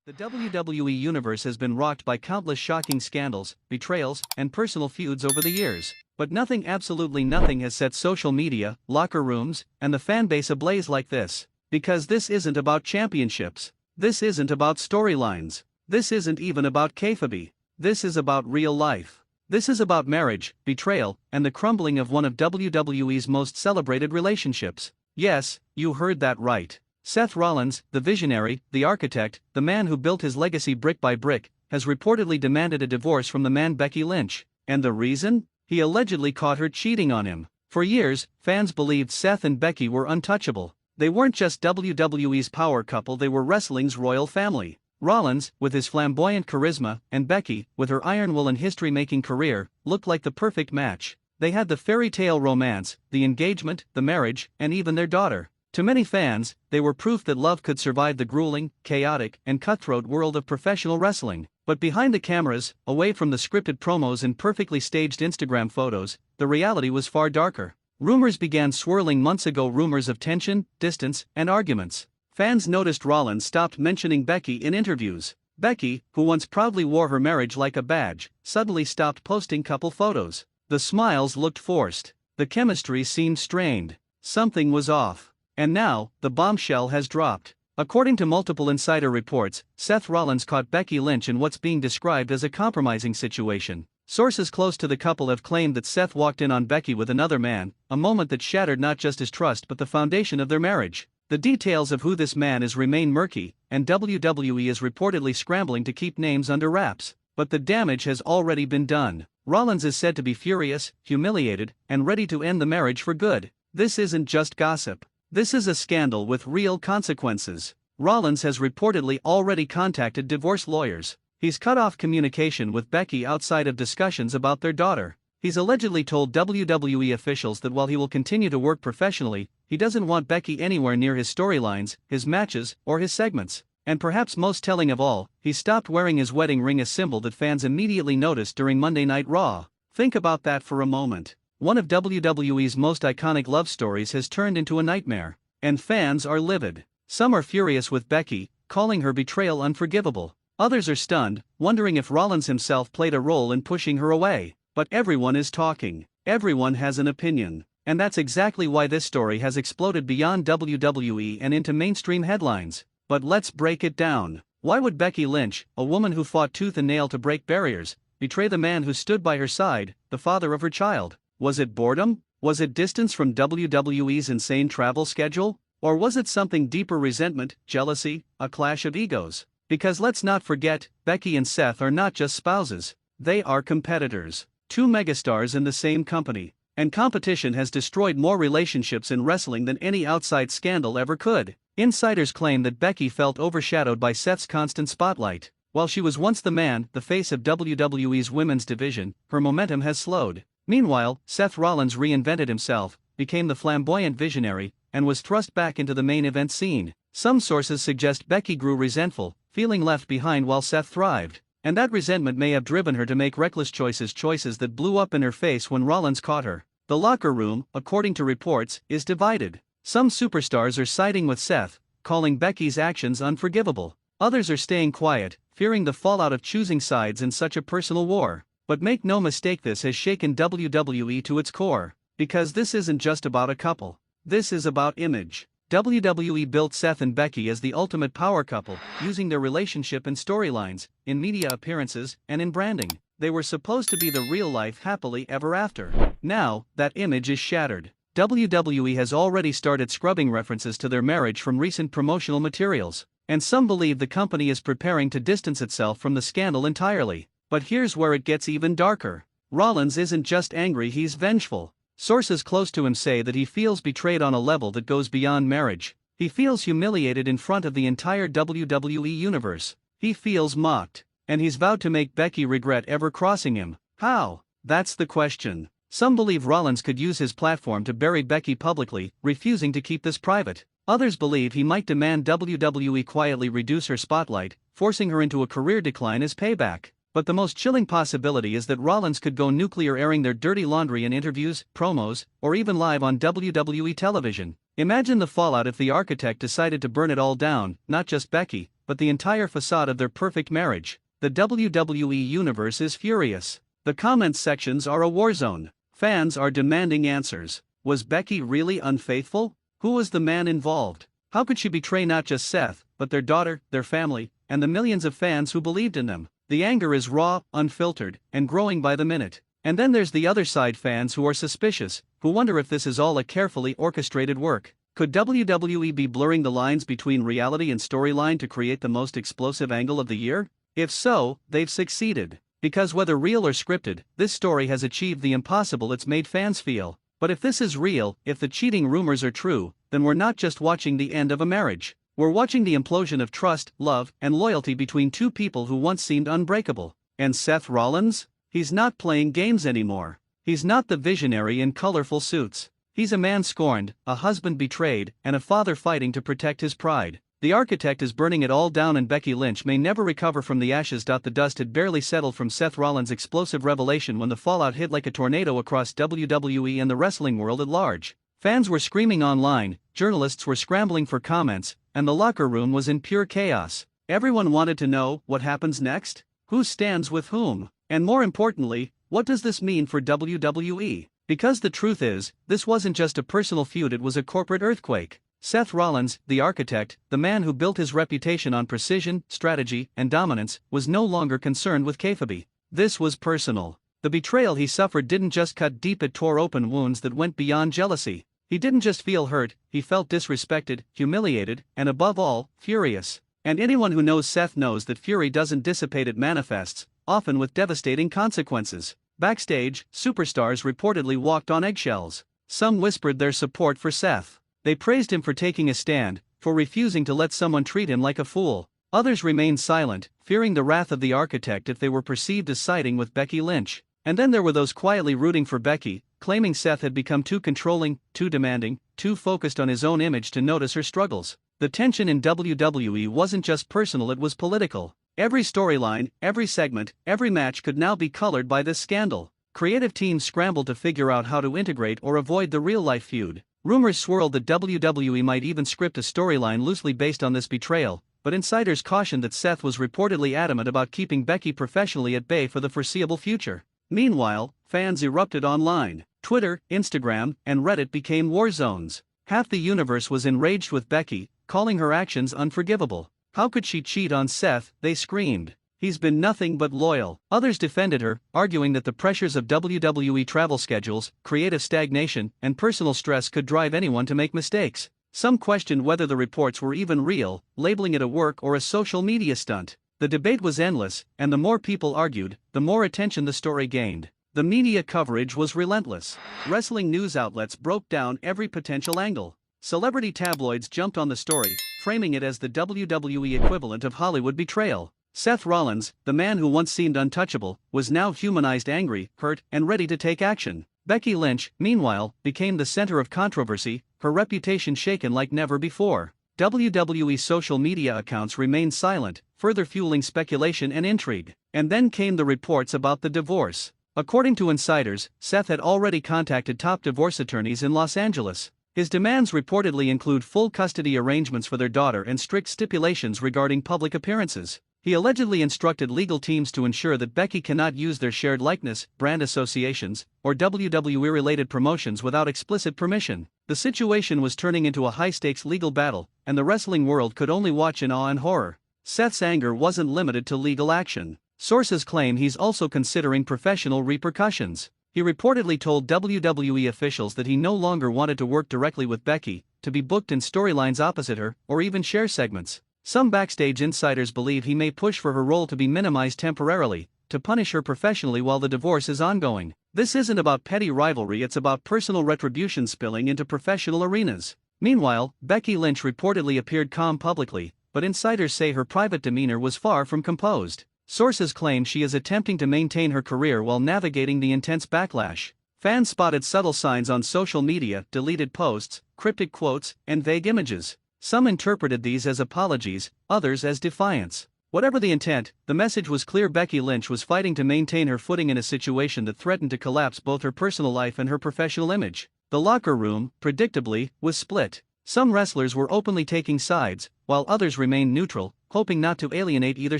The WWE Universe has been rocked by countless shocking scandals, betrayals, and personal feuds over the years. But nothing, absolutely nothing, has set social media, locker rooms, and the fanbase ablaze like this. Because this isn't about championships. This isn't about storylines. This isn't even about kayfabe. This is about real life. This is about marriage, betrayal, and the crumbling of one of WWE's most celebrated relationships. Yes, you heard that right. Seth Rollins, the visionary, the architect, the man who built his legacy brick by brick, has reportedly demanded a divorce from the man Becky Lynch. And the reason? He allegedly caught her cheating on him. For years, fans believed Seth and Becky were untouchable. They weren't just WWE's power couple, they were wrestling's royal family. Rollins, with his flamboyant charisma, and Becky, with her iron will and history-making career, looked like the perfect match. They had the fairy tale romance, the engagement, the marriage, and even their daughter. To many fans, they were proof that love could survive the grueling, chaotic, and cutthroat world of professional wrestling. But behind the cameras, away from the scripted promos and perfectly staged Instagram photos, the reality was far darker. Rumors began swirling months ago, rumors of tension, distance, and arguments. Fans noticed Rollins stopped mentioning Becky in interviews. Becky, who once proudly wore her marriage like a badge, suddenly stopped posting couple photos. The smiles looked forced. The chemistry seemed strained. Something was off. And now, the bombshell has dropped. According to multiple insider reports, Seth Rollins caught Becky Lynch in what's being described as a compromising situation. Sources close to the couple have claimed that Seth walked in on Becky with another man, a moment that shattered not just his trust but the foundation of their marriage. The details of who this man is remain murky, and WWE is reportedly scrambling to keep names under wraps. But the damage has already been done. Rollins is said to be furious, humiliated, and ready to end the marriage for good. This isn't just gossip. This is a scandal with real consequences. Rollins has reportedly already contacted divorce lawyers. He's cut off communication with Becky outside of discussions about their daughter. He's allegedly told WWE officials that while he will continue to work professionally, he doesn't want Becky anywhere near his storylines, his matches, or his segments. And perhaps most telling of all, he stopped wearing his wedding ring, a symbol that fans immediately noticed during Monday Night Raw. Think about that for a moment. One of WWE's most iconic love stories has turned into a nightmare. And fans are livid. Some are furious with Becky, calling her betrayal unforgivable. Others are stunned, wondering if Rollins himself played a role in pushing her away. But everyone is talking. Everyone has an opinion. And that's exactly why this story has exploded beyond WWE and into mainstream headlines. But let's break it down. Why would Becky Lynch, a woman who fought tooth and nail to break barriers, betray the man who stood by her side, the father of her child? Was it boredom? Was it distance from WWE's insane travel schedule? Or was it something deeper, resentment, jealousy, a clash of egos? Because let's not forget, Becky and Seth are not just spouses. They are competitors. Two megastars in the same company. And competition has destroyed more relationships in wrestling than any outside scandal ever could. Insiders claim that Becky felt overshadowed by Seth's constant spotlight. While she was once the man, the face of WWE's women's division, her momentum has slowed. Meanwhile, Seth Rollins reinvented himself, became the flamboyant visionary, and was thrust back into the main event scene. Some sources suggest Becky grew resentful, feeling left behind while Seth thrived. And that resentment may have driven her to make reckless choices that blew up in her face when Rollins caught her. The locker room, according to reports, is divided. Some superstars are siding with Seth, calling Becky's actions unforgivable. Others are staying quiet, fearing the fallout of choosing sides in such a personal war. But make no mistake, this has shaken WWE to its core. Because this isn't just about a couple. This is about image. WWE built Seth and Becky as the ultimate power couple, using their relationship in storylines, in media appearances, and in branding. They were supposed to be the real-life happily ever after. Now, that image is shattered. WWE has already started scrubbing references to their marriage from recent promotional materials. And some believe the company is preparing to distance itself from the scandal entirely. But here's where it gets even darker. Rollins isn't just angry, he's vengeful. Sources close to him say that he feels betrayed on a level that goes beyond marriage. He feels humiliated in front of the entire WWE Universe. He feels mocked. And he's vowed to make Becky regret ever crossing him. How? That's the question. Some believe Rollins could use his platform to bury Becky publicly, refusing to keep this private. Others believe he might demand WWE quietly reduce her spotlight, forcing her into a career decline as payback. But the most chilling possibility is that Rollins could go nuclear, airing their dirty laundry in interviews, promos, or even live on WWE television. Imagine the fallout if the architect decided to burn it all down, not just Becky, but the entire facade of their perfect marriage. The WWE Universe is furious. The comments sections are a war zone. Fans are demanding answers. Was Becky really unfaithful? Who was the man involved? How could she betray not just Seth, but their daughter, their family, and the millions of fans who believed in them? The anger is raw, unfiltered, and growing by the minute. And then there's the other side, fans who are suspicious, who wonder if this is all a carefully orchestrated work. Could WWE be blurring the lines between reality and storyline to create the most explosive angle of the year? If so, they've succeeded. Because whether real or scripted, this story has achieved the impossible. It's made fans feel. But if this is real, if the cheating rumors are true, then we're not just watching the end of a marriage. We're watching the implosion of trust, love, and loyalty between two people who once seemed unbreakable. And Seth Rollins? He's not playing games anymore. He's not the visionary in colorful suits. He's a man scorned, a husband betrayed, and a father fighting to protect his pride. The architect is burning it all down, and Becky Lynch may never recover from the ashes. The dust had barely settled from Seth Rollins' explosive revelation when the fallout hit like a tornado across WWE and the wrestling world at large. Fans were screaming online, journalists were scrambling for comments, and the locker room was in pure chaos. Everyone wanted to know, what happens next? Who stands with whom? And more importantly, what does this mean for WWE? Because the truth is, this wasn't just a personal feud, it was a corporate earthquake. Seth Rollins, the architect, the man who built his reputation on precision, strategy, and dominance, was no longer concerned with kayfabe. This was personal. The betrayal he suffered didn't just cut deep, it tore open wounds that went beyond jealousy. He didn't just feel hurt, he felt disrespected, humiliated, and above all, furious. And anyone who knows Seth knows that fury doesn't dissipate, it manifests, often with devastating consequences. Backstage, superstars reportedly walked on eggshells. Some whispered their support for Seth. They praised him for taking a stand, for refusing to let someone treat him like a fool. Others remained silent, fearing the wrath of the architect if they were perceived as siding with Becky Lynch. And then there were those quietly rooting for Becky, claiming Seth had become too controlling, too demanding, too focused on his own image to notice her struggles. The tension in WWE wasn't just personal, it was political. Every storyline, every segment, every match could now be colored by this scandal. Creative teams scrambled to figure out how to integrate or avoid the real-life feud. Rumors swirled that WWE might even script a storyline loosely based on this betrayal, but insiders cautioned that Seth was reportedly adamant about keeping Becky professionally at bay for the foreseeable future. Meanwhile, fans erupted online. Twitter, Instagram, and Reddit became war zones. Half the universe was enraged with Becky, calling her actions unforgivable. How could she cheat on Seth, they screamed. He's been nothing but loyal. Others defended her, arguing that the pressures of WWE travel schedules, creative stagnation, and personal stress could drive anyone to make mistakes. Some questioned whether the reports were even real, labeling it a work or a social media stunt. The debate was endless, and the more people argued, the more attention the story gained. The media coverage was relentless. Wrestling news outlets broke down every potential angle. Celebrity tabloids jumped on the story, framing it as the WWE equivalent of Hollywood betrayal. Seth Rollins, the man who once seemed untouchable, was now humanized, angry, hurt, and ready to take action. Becky Lynch, meanwhile, became the center of controversy, her reputation shaken like never before. WWE social media accounts remained silent, further fueling speculation and intrigue. And then came the reports about the divorce. According to insiders, Seth had already contacted top divorce attorneys in Los Angeles. His demands reportedly include full custody arrangements for their daughter and strict stipulations regarding public appearances. He allegedly instructed legal teams to ensure that Becky cannot use their shared likeness, brand associations, or WWE-related promotions without explicit permission. The situation was turning into a high-stakes legal battle, and the wrestling world could only watch in awe and horror. Seth's anger wasn't limited to legal action. Sources claim he's also considering professional repercussions. He reportedly told WWE officials that he no longer wanted to work directly with Becky, to be booked in storylines opposite her, or even share segments. Some backstage insiders believe he may push for her role to be minimized temporarily, to punish her professionally while the divorce is ongoing. This isn't about petty rivalry, it's about personal retribution spilling into professional arenas. Meanwhile, Becky Lynch reportedly appeared calm publicly, but insiders say her private demeanor was far from composed. Sources claim she is attempting to maintain her career while navigating the intense backlash. Fans spotted subtle signs on social media, deleted posts, cryptic quotes, and vague images. Some interpreted these as apologies, others as defiance. Whatever the intent, the message was clear: Becky Lynch was fighting to maintain her footing in a situation that threatened to collapse both her personal life and her professional image. The locker room, predictably, was split. Some wrestlers were openly taking sides, while others remained neutral, hoping not to alienate either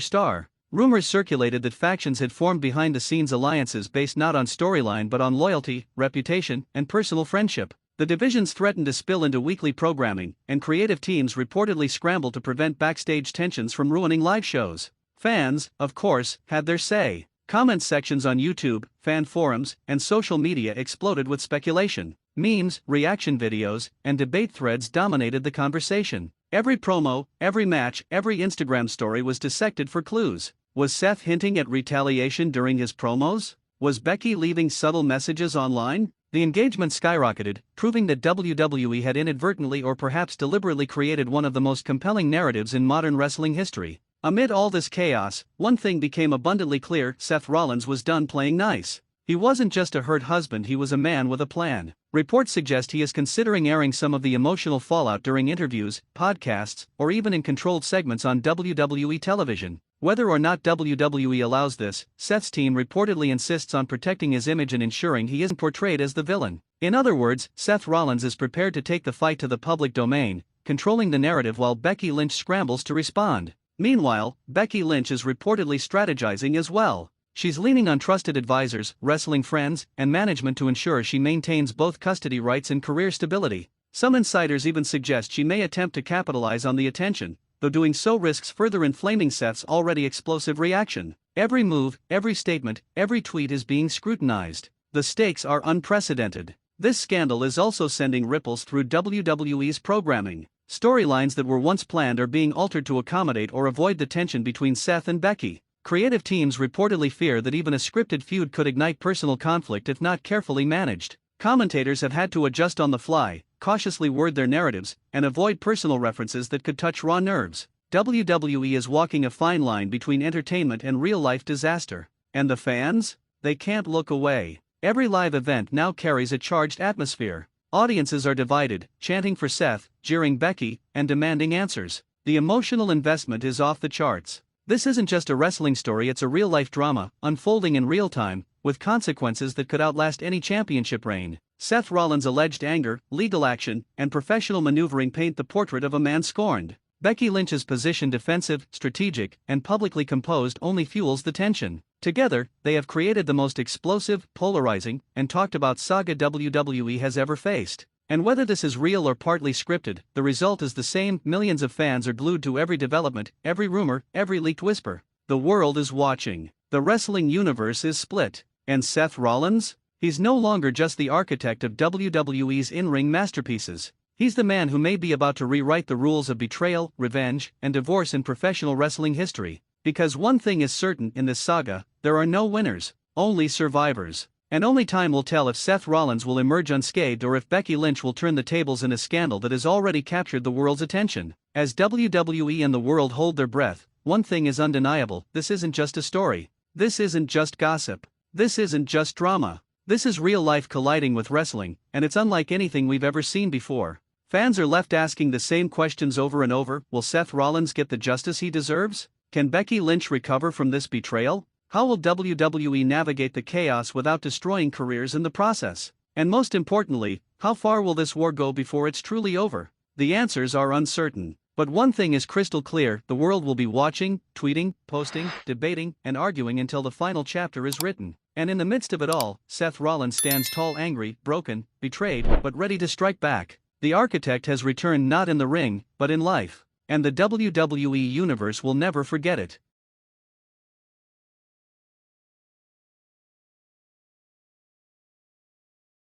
star. Rumors circulated that factions had formed behind-the-scenes alliances based not on storyline but on loyalty, reputation, and personal friendship. The divisions threatened to spill into weekly programming, and creative teams reportedly scrambled to prevent backstage tensions from ruining live shows. Fans, of course, had their say. Comment sections on YouTube, fan forums, and social media exploded with speculation. Memes, reaction videos, and debate threads dominated the conversation. Every promo, every match, every Instagram story was dissected for clues. Was Seth hinting at retaliation during his promos? Was Becky leaving subtle messages online? The engagement skyrocketed, proving that WWE had inadvertently or perhaps deliberately created one of the most compelling narratives in modern wrestling history. Amid all this chaos, one thing became abundantly clear: Seth Rollins was done playing nice. He wasn't just a hurt husband, he was a man with a plan. Reports suggest he is considering airing some of the emotional fallout during interviews, podcasts, or even in controlled segments on WWE television. Whether or not WWE allows this, Seth's team reportedly insists on protecting his image and ensuring he isn't portrayed as the villain. In other words, Seth Rollins is prepared to take the fight to the public domain, controlling the narrative while Becky Lynch scrambles to respond. Meanwhile, Becky Lynch is reportedly strategizing as well. She's leaning on trusted advisors, wrestling friends, and management to ensure she maintains both custody rights and career stability. Some insiders even suggest she may attempt to capitalize on the attention, though doing so risks further inflaming Seth's already explosive reaction. Every move, every statement, every tweet is being scrutinized. The stakes are unprecedented. This scandal is also sending ripples through WWE's programming. Storylines that were once planned are being altered to accommodate or avoid the tension between Seth and Becky. Creative teams reportedly fear that even a scripted feud could ignite personal conflict if not carefully managed. Commentators have had to adjust on the fly, cautiously word their narratives, and avoid personal references that could touch raw nerves. WWE is walking a fine line between entertainment and real-life disaster. And the fans? They can't look away. Every live event now carries a charged atmosphere. Audiences are divided, chanting for Seth, jeering Becky, and demanding answers. The emotional investment is off the charts. This isn't just a wrestling story, it's a real-life drama, unfolding in real time, with consequences that could outlast any championship reign. Seth Rollins' alleged anger, legal action, and professional maneuvering paint the portrait of a man scorned. Becky Lynch's position, defensive, strategic, and publicly composed, only fuels the tension. Together, they have created the most explosive, polarizing, and talked about saga WWE has ever faced. And whether this is real or partly scripted, the result is the same: millions of fans are glued to every development, every rumor, every leaked whisper. The world is watching. The wrestling universe is split. And Seth Rollins? He's no longer just the architect of WWE's in-ring masterpieces. He's the man who may be about to rewrite the rules of betrayal, revenge, and divorce in professional wrestling history. Because one thing is certain in this saga: there are no winners, only survivors. And only time will tell if Seth Rollins will emerge unscathed or if Becky Lynch will turn the tables in a scandal that has already captured the world's attention. As WWE and the world hold their breath, one thing is undeniable: this isn't just a story. This isn't just gossip. This isn't just drama. This is real life colliding with wrestling, and it's unlike anything we've ever seen before. Fans are left asking the same questions over and over. Will Seth Rollins get the justice he deserves? Can Becky Lynch recover from this betrayal? How will WWE navigate the chaos without destroying careers in the process? And most importantly, how far will this war go before it's truly over? The answers are uncertain. But one thing is crystal clear: the world will be watching, tweeting, posting, debating, and arguing until the final chapter is written. And in the midst of it all, Seth Rollins stands tall, angry, broken, betrayed, but ready to strike back. The architect has returned, not in the ring, but in life. And the WWE Universe will never forget it.